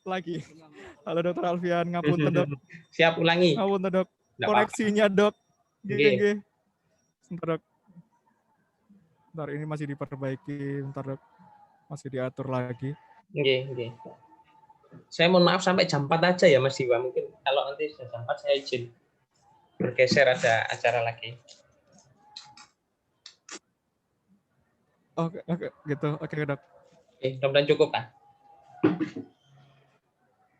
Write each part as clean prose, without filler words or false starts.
Lagi. Halo Dokter Alfian, ngapunten Dok. Siap, ulangi. Ngapunten Dok. Nggak Koneksinya Dok. Nggih. Nggih. Sebentar Dok. Bentar, ini masih diperbaiki. Bentar Dok. Masih diatur lagi. Nggih. Saya mohon maaf sampai jam 4 aja ya Mas Diwa. Mungkin kalau nanti sudah jam 4 saya izin bergeser, ada acara lagi. Oke, gitu. Oke Dok. Mudah-mudahan cukup kan?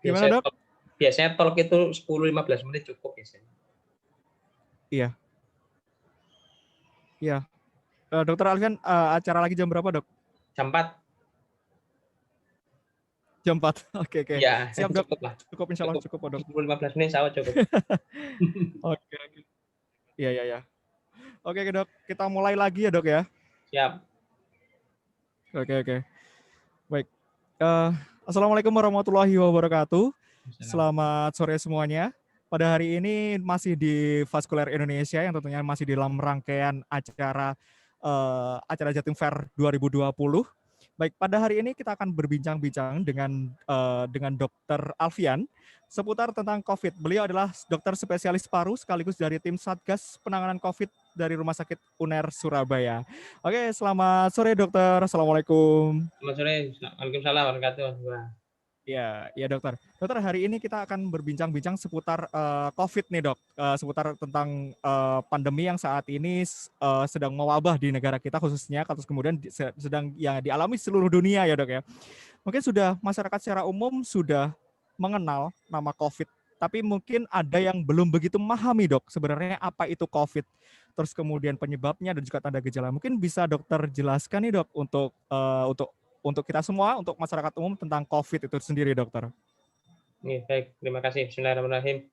Gimana Dok? Biasanya talk itu 10-15 menit cukup biasanya. Iya. Dokter Alfian, acara lagi jam berapa Dok? Jam 4. Jam 4. Oke. Ya, Siap Dok. cukup lah. Cukup insya Allah cukup Dok. 10-15 menit saya cukup. Oke. Iya. Oke Dok, kita mulai lagi ya Dok ya. Siap. Oke. Baik. Assalamualaikum warahmatullahi wabarakatuh. Selamat sore semuanya. Pada hari ini masih di Vaskuler Indonesia yang tentunya masih dalam rangkaian acara Jatim Fair 2020. Baik, pada hari ini kita akan berbincang-bincang dengan Dr. Alfian seputar tentang COVID. Beliau adalah dokter spesialis paru sekaligus dari tim Satgas Penanganan COVID dari Rumah Sakit UNER Surabaya. Oke, selamat sore dokter. Assalamualaikum. Selamat sore. Waalaikumsalam warahmatullahi wabarakatuh. Ya dokter. Dokter, hari ini kita akan berbincang-bincang seputar COVID nih dok, seputar tentang pandemi yang saat ini sedang mewabah di negara kita khususnya, terus kemudian sedang ya dialami seluruh dunia ya dok ya. Mungkin sudah masyarakat secara umum sudah mengenal nama COVID, tapi mungkin ada yang belum begitu memahami dok sebenarnya apa itu COVID, terus kemudian penyebabnya dan juga tanda gejala. Mungkin bisa dokter jelaskan nih dok untuk kita semua, untuk masyarakat umum tentang COVID itu sendiri, dokter. Baik, terima kasih. Bismillahirrahmanirrahim.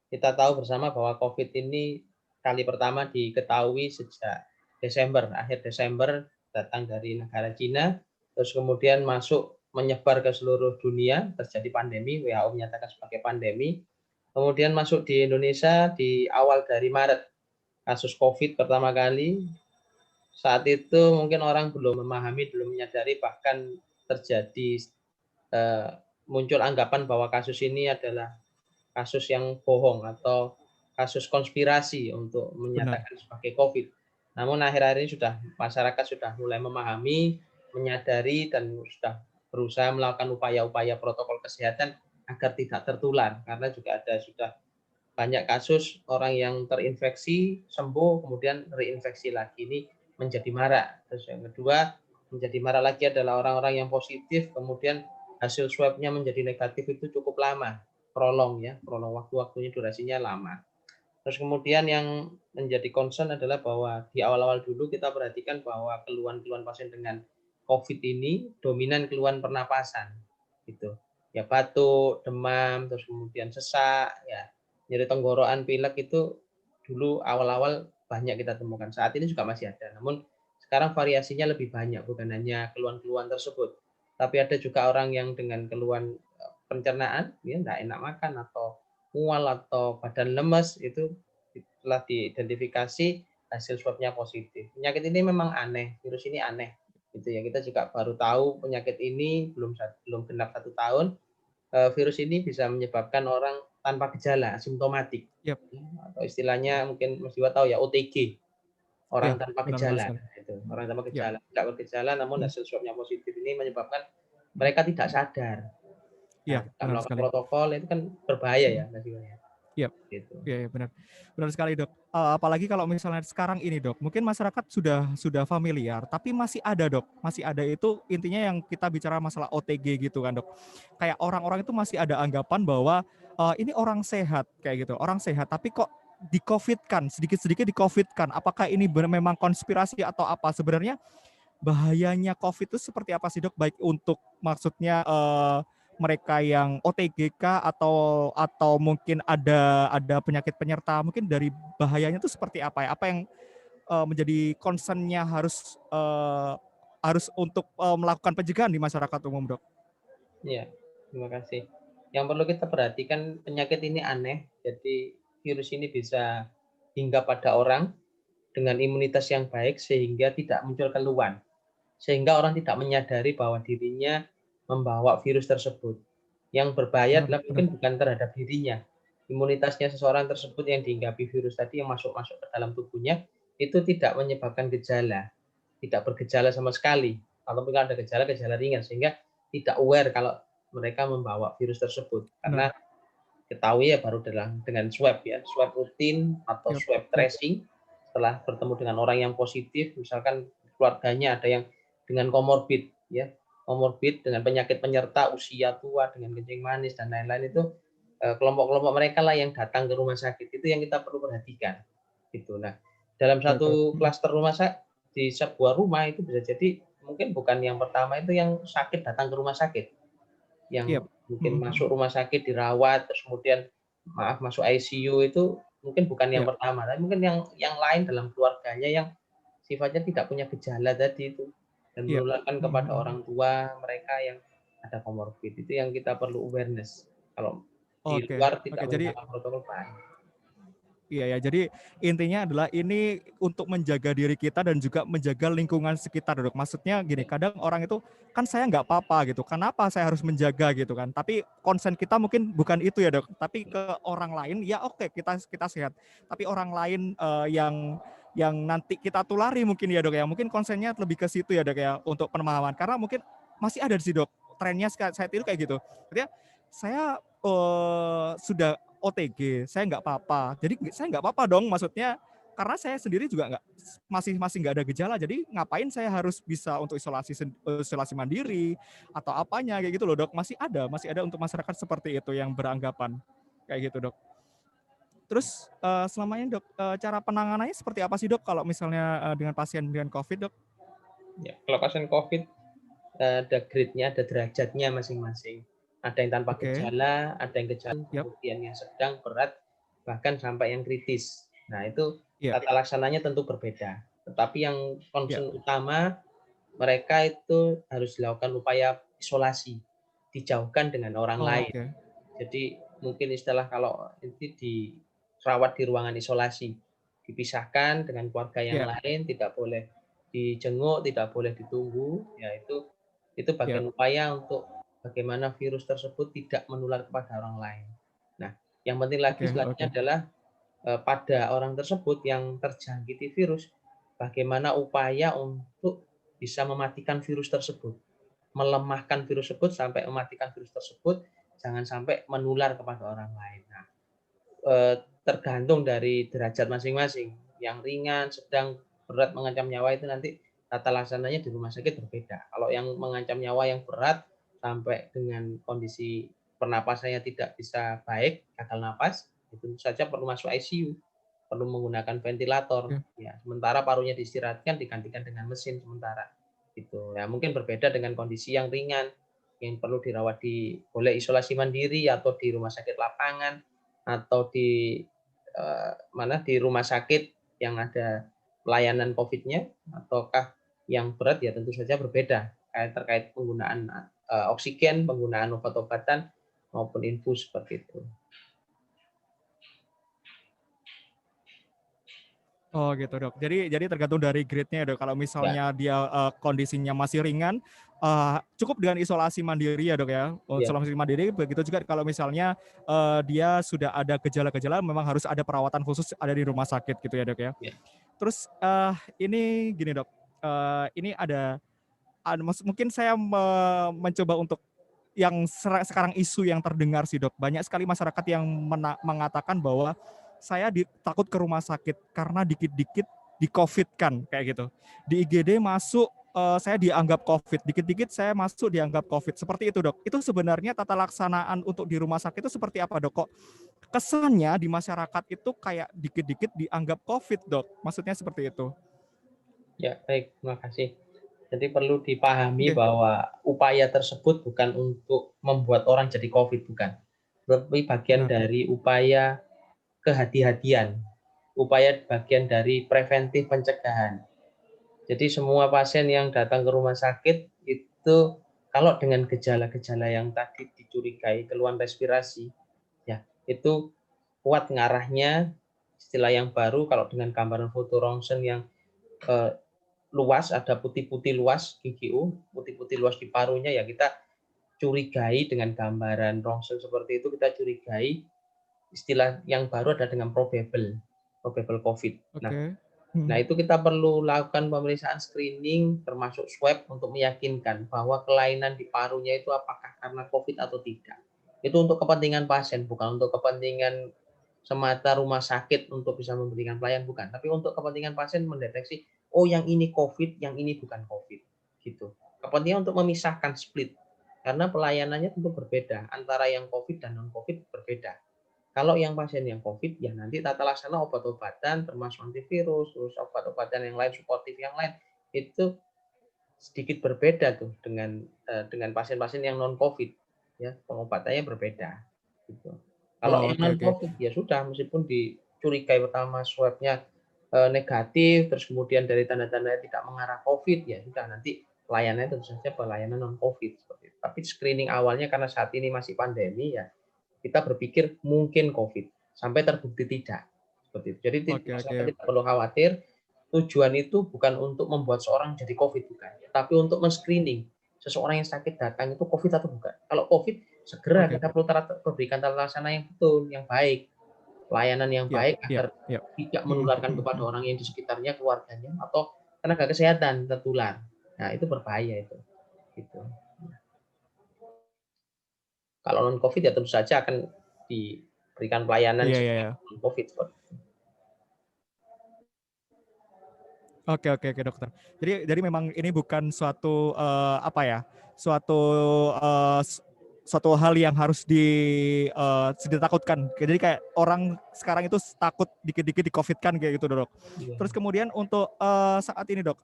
Kita tahu bersama bahwa COVID ini kali pertama diketahui sejak akhir Desember, datang dari negara Cina, terus kemudian masuk menyebar ke seluruh dunia, terjadi pandemi, WHO menyatakan sebagai pandemi, kemudian masuk di Indonesia di awal dari Maret, kasus COVID pertama kali. Saat itu mungkin orang belum memahami, belum menyadari, bahkan terjadi muncul anggapan bahwa kasus ini adalah kasus yang bohong atau kasus konspirasi untuk menyatakan sebagai COVID. Namun akhir-akhir ini masyarakat sudah mulai memahami, menyadari, dan sudah berusaha melakukan upaya-upaya protokol kesehatan agar tidak tertular, karena juga sudah banyak kasus orang yang terinfeksi, sembuh, kemudian reinfeksi lagi. Ini menjadi marak. Terus yang kedua, menjadi marak lagi adalah orang-orang yang positif, kemudian hasil swab-nya menjadi negatif itu cukup lama, prolong waktu-waktunya, durasinya lama. Terus kemudian yang menjadi concern adalah bahwa di awal-awal dulu kita perhatikan bahwa keluhan-keluhan pasien dengan COVID ini dominan keluhan pernapasan, gitu. Ya batuk, demam, terus kemudian sesak, ya nyeri tenggorokan, pilek itu dulu awal-awal banyak kita temukan. Saat ini juga masih ada, namun sekarang variasinya lebih banyak, bukan hanya keluhan-keluhan tersebut, tapi ada juga orang yang dengan keluhan pencernaan, ya nggak enak makan atau mual atau badan lemes, itu telah diidentifikasi hasil swabnya positif. Penyakit ini memang aneh, virus ini aneh, gitu ya. Kita juga baru tahu penyakit ini belum genap 1 tahun. Virus ini bisa menyebabkan orang tanpa gejala, asimptomatik. Atau istilahnya mungkin Mas Diwa tahu ya, OTG, orang tanpa gejala. Itu, orang tanpa gejala, tidak bergejala, namun hasil swabnya positif ini menyebabkan mereka tidak sadar. Melakukan protokol itu kan berbahaya ya, Mas Diwa ya. Gitu. Iya, benar sekali dok. Apalagi kalau misalnya sekarang ini dok, mungkin masyarakat sudah familiar, tapi masih ada itu intinya yang kita bicara masalah OTG gitu kan dok. Kayak orang-orang itu masih ada anggapan bahwa ini orang sehat kayak gitu, orang sehat, tapi kok di-COVID-kan, sedikit-sedikit di-COVID-kan. Apakah ini memang konspirasi atau apa? Sebenarnya bahayanya COVID itu seperti apa sih dok? Baik untuk maksudnya mereka yang OTG kah atau mungkin ada penyakit penyerta, mungkin dari bahayanya itu seperti apa ya? Apa yang menjadi concern-nya harus untuk melakukan pencegahan di masyarakat umum, dok? Iya, terima kasih. Yang perlu kita perhatikan, penyakit ini aneh, jadi virus ini bisa hingga pada orang dengan imunitas yang baik sehingga tidak muncul keluhan. Sehingga orang tidak menyadari bahwa dirinya membawa virus tersebut. Yang berbahaya Benar, adalah benar. mungkin bukan terhadap dirinya. Imunitasnya seseorang tersebut yang dihinggapi virus tadi yang masuk-masuk ke dalam tubuhnya itu tidak menyebabkan gejala, tidak bergejala sama sekali. Ataupun kalau ada gejala, gejala ringan sehingga tidak aware kalau mereka membawa virus tersebut. Benar. Karena ketahui ya baru dengan swab ya, swab rutin atau Yap, swab yap. tracing setelah bertemu dengan orang yang positif, misalkan keluarganya ada yang dengan komorbid ya, komorbid dengan penyakit penyerta, usia tua, dengan kencing manis dan lain-lain itu kelompok-kelompok mereka lah yang datang ke rumah sakit. Itu yang kita perlu perhatikan. Gitu. Nah, dalam Oke, oke. satu klaster rumah sakit di sebuah rumah itu bisa jadi mungkin bukan yang pertama itu yang sakit datang ke rumah sakit Yap. yang Mhm, mungkin mhm. masuk rumah sakit dirawat terus kemudian masuk ICU itu mungkin bukan yang Yap. pertama, tapi mungkin yang lain dalam keluarganya yang sifatnya tidak punya gejala tadi itu dan Yap. menularkan Mhm, kepada mhm. orang tua mereka yang ada comorbid. Itu yang kita perlu awareness. Kalau di Oke, luar oke. tidak Jadi menggunakan protokol baik. iya ya, jadi intinya adalah ini untuk menjaga diri kita dan juga menjaga lingkungan sekitar, Dok. Maksudnya gini, kadang orang itu, "Kan saya nggak apa-apa," gitu, "kenapa saya harus menjaga?" gitu kan. Tapi concern kita mungkin bukan itu ya, Dok, tapi ke orang lain, ya oke kita kita sehat. Tapi orang lain, yang nanti kita tulari mungkin ya, Dok, ya, mungkin concern-nya lebih ke situ ya, Dok, ya, untuk pemahaman. Karena mungkin masih ada sih, Dok, trennya saat itu kayak gitu. Artinya saya, sudah OTG, saya nggak apa-apa. Jadi saya nggak apa-apa dong, maksudnya karena saya sendiri juga nggak masih masih nggak ada gejala. Jadi ngapain saya harus bisa untuk isolasi mandiri atau apanya kayak gitu loh, Dok. Masih ada untuk masyarakat seperti itu yang beranggapan kayak gitu, Dok. Terus selama ini, Dok, cara penanganannya seperti apa sih, Dok, kalau misalnya dengan pasien dengan COVID, Dok? Ya, kalau pasien COVID ada grade-nya, ada derajatnya masing-masing. Ada yang tanpa Oke, gejala, ada yang gejala, yap, kemudian yang sedang, berat, bahkan sampai yang kritis. Nah, itu iya, tata laksananya tentu berbeda. Tetapi yang iya. concern utama, mereka itu harus dilakukan upaya isolasi, dijauhkan dengan orang lain. Oke, Jadi mungkin istilah kalau itu dirawat di ruangan isolasi, dipisahkan dengan keluarga yang iya, lain, tidak boleh dijenguk, tidak boleh ditunggu, ya itu iya, bagian upaya untuk bagaimana virus tersebut tidak menular kepada orang lain. Nah, yang penting lagi oke, selanjutnya oke, adalah pada orang tersebut yang terjangkiti virus, bagaimana upaya untuk bisa mematikan virus tersebut, melemahkan virus tersebut sampai mematikan virus tersebut, jangan sampai menular kepada orang lain. Nah, tergantung dari derajat masing-masing. Yang ringan, sedang, berat, mengancam nyawa itu nanti tata laksananya di rumah sakit berbeda. Kalau yang mengancam nyawa yang berat sampai dengan kondisi pernapasannya tidak bisa baik, gagal napas, itu saja perlu masuk ICU, perlu menggunakan ventilator. oke. Ya, sementara parunya diistirahatkan digantikan dengan mesin sementara. Gitu. Ya, mungkin berbeda dengan kondisi yang ringan yang perlu dirawat di boleh isolasi mandiri atau di rumah sakit lapangan atau di di rumah sakit yang ada pelayanan COVID-nya ataukah yang berat ya tentu saja berbeda terkait penggunaan oksigen, penggunaan obat-obatan maupun infus seperti itu. Oh gitu, Dok. Jadi tergantung dari grade-nya ya, Dok. Kalau Ya, misalnya dia, kondisinya masih ringan, cukup dengan isolasi mandiri ya, Dok, ya. ya, Isolasi mandiri, begitu juga kalau misalnya, dia sudah ada gejala-gejala memang harus ada perawatan khusus ada di rumah sakit gitu ya, Dok, ya. ya, Terus, ini gini, Dok, ini mungkin saya mencoba untuk yang sekarang isu yang terdengar sih, Dok. Banyak sekali masyarakat yang mengatakan bahwa saya takut ke rumah sakit karena dikit-dikit di-Covid-kan kayak gitu. Di IGD masuk, saya dianggap Covid, dikit-dikit saya masuk dianggap Covid, seperti itu, Dok. Itu sebenarnya tata laksanaan untuk di rumah sakit itu seperti apa, Dok? Kok kesannya di masyarakat itu kayak dikit-dikit dianggap Covid, Dok? Maksudnya seperti itu. ya, baik, terima kasih. Jadi perlu dipahami Oke. bahwa upaya tersebut bukan untuk membuat orang jadi COVID, bukan. Tapi bagian Benar. dari upaya kehati-hatian, upaya bagian dari preventif pencegahan. Jadi semua pasien yang datang ke rumah sakit itu kalau dengan gejala-gejala yang tadi dicurigai keluhan respirasi, ya itu kuat ngarahnya istilah yang baru kalau dengan gambaran foto rongsen yang luas, ada putih-putih luas GGU, putih-putih luas di parunya, ya kita curigai dengan gambaran rongsen seperti itu, kita curigai istilah yang baru ada dengan probable COVID. Oke. Nah, itu kita perlu lakukan pemeriksaan screening termasuk swab untuk meyakinkan bahwa kelainan di parunya itu apakah karena COVID atau tidak. Itu untuk kepentingan pasien, bukan untuk kepentingan semata rumah sakit untuk bisa memberikan pelayanan, bukan. Tapi untuk kepentingan pasien mendeteksi, oh yang ini COVID, yang ini bukan COVID. Gitu. Kepentingan untuk memisahkan split. Karena pelayanannya tentu berbeda. Antara yang COVID dan non-COVID berbeda. Kalau yang pasien yang COVID, ya nanti tata laksana obat-obatan, termasuk antivirus, terus obat-obatan yang lain, suportif yang lain, itu sedikit berbeda tuh dengan pasien-pasien yang non COVID, ya pengobatannya berbeda. Gitu. Kalau Oh, yang oke non oke. COVID ya sudah, meskipun dicurigai pertama swabnya negatif, terus kemudian dari tanda-tanda tidak mengarah COVID, ya sudah nanti pelayanannya tentu saja pelayanan non COVID. Tapi screening awalnya karena saat ini masih pandemi, ya kita berpikir mungkin COVID sampai terbukti tidak. Seperti itu. Jadi Oke masyarakat oke. tidak perlu khawatir. Tujuan itu bukan untuk membuat seorang jadi COVID, bukan, tapi untuk men-screening seseorang yang sakit datang itu COVID atau bukan. Kalau COVID, segera Oke. kita perlu berikan tata laksana yang betul, yang baik, pelayanan yang Iya baik iya agar iya. tidak Mhm menularkan mhm kepada mhm. orang yang di sekitarnya, keluarganya, atau tenaga kesehatan tertular. Nah, itu berbahaya itu. Gitu. Kalau non COVID ya tentu saja akan diberikan pelayanan Iya iya sesuai iya. non COVID. Oke oke oke, dokter. Jadi memang ini bukan suatu, apa ya, suatu, suatu hal yang harus ditakutkan. Jadi kayak orang sekarang itu takut dikit-dikit di-Covid-kan kayak gitu, Dok. Iya. Terus kemudian untuk, saat ini, Dok,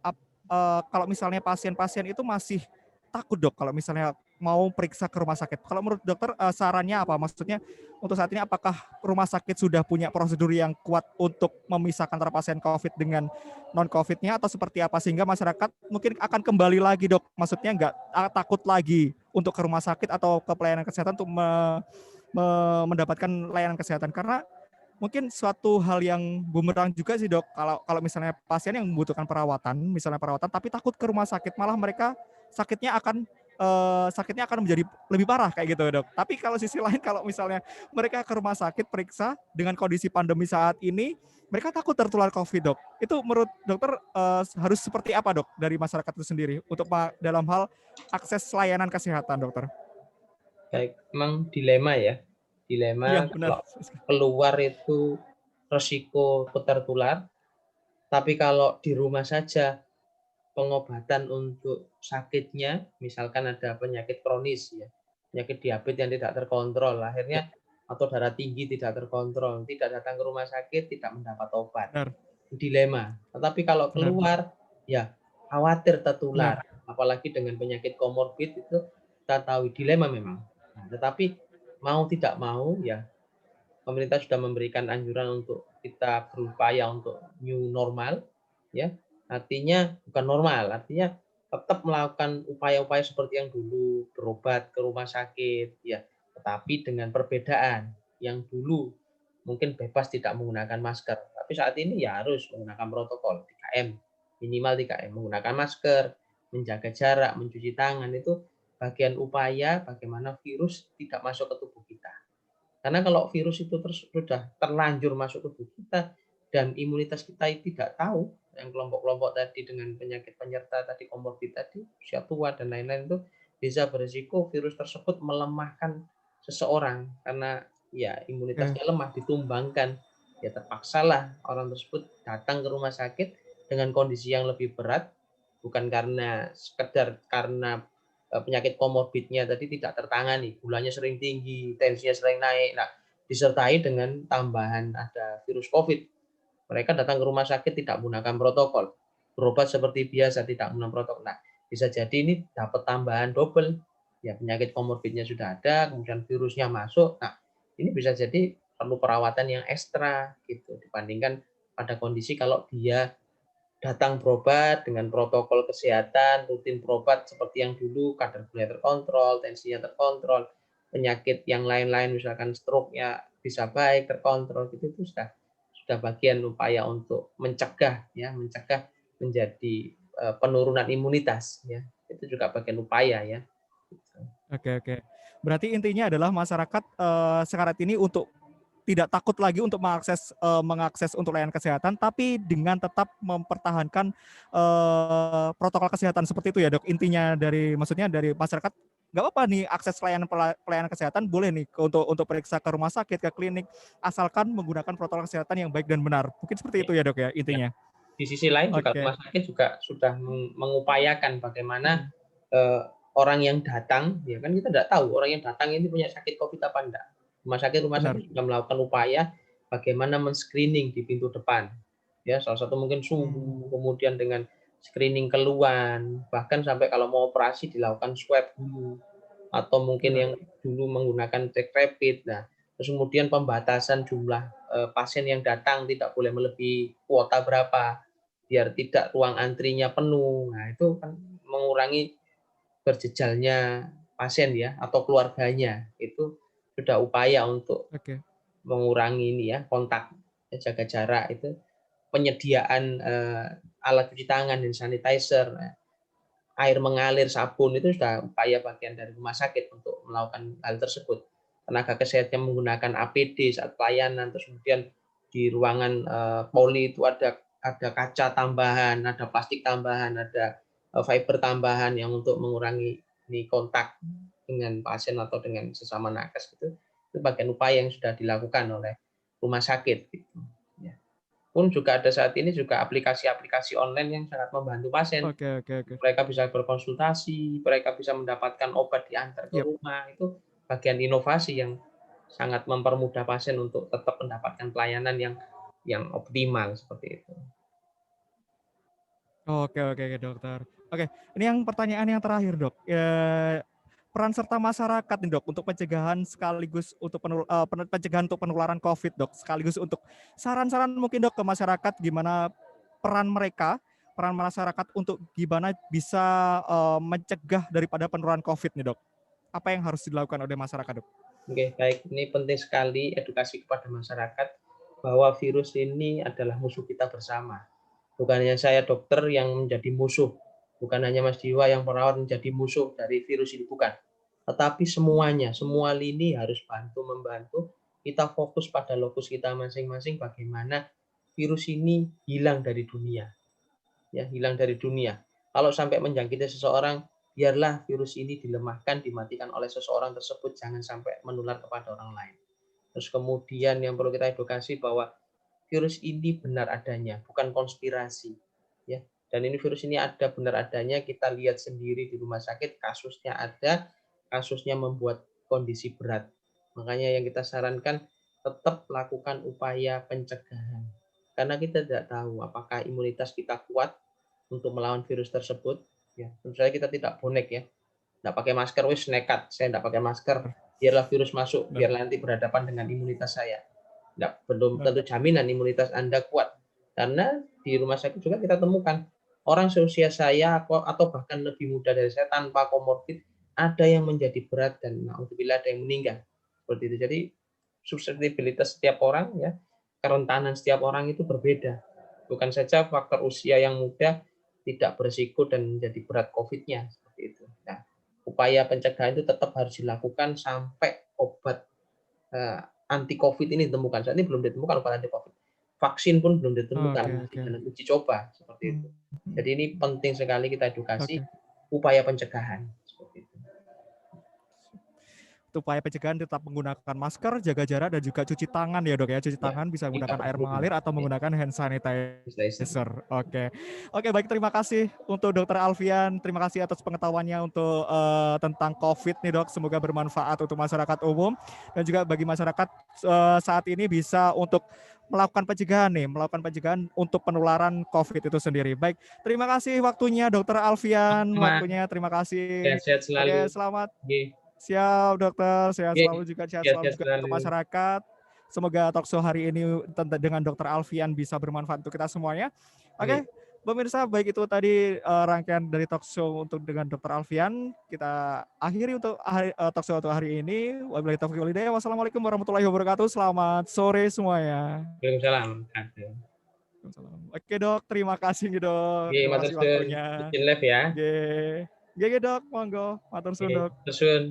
kalau misalnya pasien-pasien itu masih takut, Dok, kalau misalnya mau periksa ke rumah sakit. Kalau menurut dokter, sarannya apa? Maksudnya untuk saat ini apakah rumah sakit sudah punya prosedur yang kuat untuk memisahkan antara pasien COVID dengan non-COVID-nya, atau seperti apa sehingga masyarakat mungkin akan kembali lagi, Dok? Maksudnya nggak takut lagi untuk ke rumah sakit atau ke pelayanan kesehatan untuk mendapatkan layanan kesehatan, karena mungkin suatu hal yang bumerang juga sih, Dok, kalau kalau misalnya pasien yang membutuhkan perawatan, misalnya perawatan tapi takut ke rumah sakit, malah mereka sakitnya akan sakitnya akan menjadi lebih parah kayak gitu, Dok. Tapi kalau sisi lain kalau misalnya mereka ke rumah sakit periksa dengan kondisi pandemi saat ini, mereka takut tertular COVID, Dok. Itu menurut dokter, harus seperti apa, Dok, dari masyarakat itu sendiri untuk dalam hal akses layanan kesehatan, dokter? Baik, memang dilema ya. Dilema Iya, benar. kalau keluar itu resiko tertular, tapi kalau di rumah saja pengobatan untuk sakitnya, misalkan ada penyakit kronis ya, penyakit diabetes yang tidak terkontrol, akhirnya Ya, atau darah tinggi tidak terkontrol, tidak datang ke rumah sakit, tidak mendapat obat. benar Dilema. Tetapi kalau benar keluar, ya khawatir tertular, benar. apalagi dengan penyakit komorbid itu kita tahu dilema memang. Nah, tetapi mau tidak mau ya pemerintah sudah memberikan anjuran untuk kita berupaya untuk new normal, ya. Artinya bukan normal, artinya tetap melakukan upaya-upaya seperti yang dulu, berobat ke rumah sakit, ya. Tetapi dengan perbedaan, yang dulu mungkin bebas tidak menggunakan masker, tapi saat ini ya harus menggunakan protokol 3M, minimal 3M, menggunakan masker, menjaga jarak, mencuci tangan, itu bagian upaya bagaimana virus tidak masuk ke tubuh kita. Karena kalau virus itu sudah terlanjur masuk tubuh kita dan imunitas kita tidak tahu, yang kelompok-kelompok tadi dengan penyakit penyerta tadi, komorbid tadi, usia tua dan lain-lain itu bisa berisiko virus tersebut melemahkan seseorang karena ya Oke. imunitasnya lemah, ditumbangkan. Ya terpaksalah orang tersebut datang ke rumah sakit dengan kondisi yang lebih berat, bukan karena sekedar karena penyakit komorbidnya tadi tidak tertangani, gulanya sering tinggi, tensinya sering naik. Nah, disertai dengan tambahan ada virus COVID. Mereka datang ke rumah sakit tidak menggunakan protokol, berobat seperti biasa tidak menggunakan protokol. Nah, bisa jadi ini dapat tambahan double. Ya, penyakit komorbidnya sudah ada, kemudian virusnya masuk. Nah, ini bisa jadi perlu perawatan yang ekstra gitu dibandingkan pada kondisi kalau dia datang berobat dengan protokol kesehatan, rutin berobat seperti yang dulu, kadar gula terkontrol, tensinya terkontrol, penyakit yang lain-lain misalkan stroke-nya bisa baik terkontrol gitu, itu sudah sudah bagian upaya untuk mencegah menjadi penurunan imunitas ya. Itu juga bagian upaya ya. Oke, oke. Berarti intinya adalah masyarakat sekarang ini untuk tidak takut lagi untuk mengakses untuk layanan kesehatan, tapi dengan tetap mempertahankan protokol kesehatan seperti itu ya dok. Intinya maksudnya dari masyarakat nggak apa-apa nih akses pelayanan kesehatan boleh nih untuk periksa ke rumah sakit, ke klinik, asalkan menggunakan protokol kesehatan yang baik dan benar. Mungkin seperti Ya, itu ya dok ya ya. intinya. Di sisi lain juga Oke. rumah sakit juga sudah mengupayakan Hmm. bagaimana orang yang datang, ya kan kita tidak tahu orang yang datang ini punya sakit COVID apa enggak. Rumah Benar. sakit sudah melakukan upaya bagaimana men-screening di pintu depan. Ya, salah satu mungkin Hmm. suhu, kemudian dengan screening keluhan, bahkan sampai kalau mau operasi dilakukan swab dulu, atau mungkin Benar. yang dulu menggunakan cek rapid. Nah, terus kemudian pembatasan jumlah pasien yang datang tidak boleh melebihi kuota berapa, biar tidak ruang antrinya penuh. Nah, itu kan mengurangi berjejalnya pasien ya atau keluarganya. Itu sudah upaya untuk Oke. mengurangi ini ya, kontak, jaga jarak itu, penyediaan alat cuci tangan dan sanitizer, air mengalir, sabun itu sudah upaya bagian dari rumah sakit untuk melakukan hal tersebut. Tenaga kesehatan menggunakan APD saat pelayanan, terus kemudian di ruangan poli itu ada kaca tambahan, ada plastik tambahan, ada fiber tambahan yang untuk mengurangi ini kontak dengan pasien atau dengan sesama nakes gitu. Itu bagian upaya yang sudah dilakukan oleh rumah sakit gitu. Ya. Pun juga ada saat ini juga aplikasi-aplikasi online yang sangat membantu pasien. Oke, oke, oke. Mereka bisa berkonsultasi, mereka bisa mendapatkan obat diantar ke Yap. rumah. Itu bagian inovasi yang sangat mempermudah pasien untuk tetap mendapatkan pelayanan yang optimal seperti itu. Oke, oke, oke, dokter. Oke, ini yang pertanyaan yang terakhir, Dok. Peran serta masyarakat nih, Dok, untuk pencegahan sekaligus untuk pencegahan untuk penularan COVID, Dok, sekaligus untuk saran-saran mungkin, Dok, ke masyarakat gimana peran masyarakat untuk gimana bisa mencegah daripada penularan COVID nih, Dok. Apa yang harus dilakukan oleh masyarakat, Dok? Oke, baik. Ini penting sekali edukasi kepada masyarakat bahwa virus ini adalah musuh kita bersama. Bukan hanya saya dokter yang menjadi musuh, bukan hanya Mas Jiwa yang perawat menjadi musuh dari virus ini, bukan. Tetapi semuanya, semua lini harus bantu-membantu, kita fokus pada lokus kita masing-masing bagaimana virus ini hilang dari dunia. Ya, hilang dari dunia. Kalau sampai menjangkiti seseorang, biarlah virus ini dilemahkan, dimatikan oleh seseorang tersebut, jangan sampai menular kepada orang lain. Terus kemudian yang perlu kita edukasi bahwa virus ini benar adanya, bukan konspirasi. Ya. Dan ini virus ini ada benar adanya, kita lihat sendiri di rumah sakit, kasusnya ada, kasusnya membuat kondisi berat. Makanya yang kita sarankan tetap lakukan upaya pencegahan. Karena kita tidak tahu apakah imunitas kita kuat untuk melawan virus tersebut. Ya, tentu saja kita tidak bonek ya. Tidak pakai masker, wis nekat. Saya tidak pakai masker, biarlah virus masuk, Benar, biar nanti berhadapan dengan imunitas saya. Belum benar. tentu jaminan imunitas Anda kuat. Karena di rumah sakit juga kita temukan orang seusia saya atau bahkan lebih muda dari saya tanpa komorbid ada yang menjadi berat dan naudzubillah ada yang meninggal. Seperti itu. Jadi susceptibilitas setiap orang ya, kerentanan setiap orang itu berbeda. Bukan saja faktor usia yang muda tidak berisiko dan menjadi berat COVID-nya seperti itu. Nah, upaya pencegahan itu tetap harus dilakukan sampai obat anti COVID ini ditemukan. Saat ini belum ditemukan obat anti COVID. Vaksin pun belum Oke, ditemukan, masih oke. dalam uji coba seperti itu. Hmm. Jadi ini penting sekali kita edukasi Oke. upaya pencegahan seperti itu. Upaya pencegahan tetap menggunakan masker, jaga jarak, dan juga cuci tangan ya dok ya. Cuci Ya, tangan bisa kita menggunakan air berkerumun. mengalir atau Ya, menggunakan hand Islam. sanitizer. Oke, oke baik terima kasih untuk dokter Alfian. Terima kasih atas pengetahuannya untuk tentang COVID nih dok. Semoga bermanfaat untuk masyarakat umum dan juga bagi masyarakat saat ini bisa untuk melakukan pencegahan untuk penularan COVID itu sendiri. Baik, terima kasih waktunya dokter Alfian. Terima kasih. Sehat-sehat Oke, selalu. selamat. Oke, Siap dokter, sehat oke, selalu juga, sehat selalu sehat-sehat juga untuk selalu. masyarakat. Semoga talkshow hari ini dengan Dokter Alfian bisa bermanfaat untuk kita semuanya. Oke. Oke, Pemirsa, baik itu tadi rangkaian dari talk show untuk dengan Dr. Alfian. Kita akhiri untuk talk show untuk hari ini. Wabillahi taufiq wal hidayah. Wassalamualaikum warahmatullahi wabarakatuh. Selamat sore semuanya. Waalaikumsalam. Oke dok, terima kasih nih dok. Oke, Terima matur kasih suwun. waktunya. Izin live ya. Oke, oke dok, monggo. Matur suwun Oke, dok. matur suwun.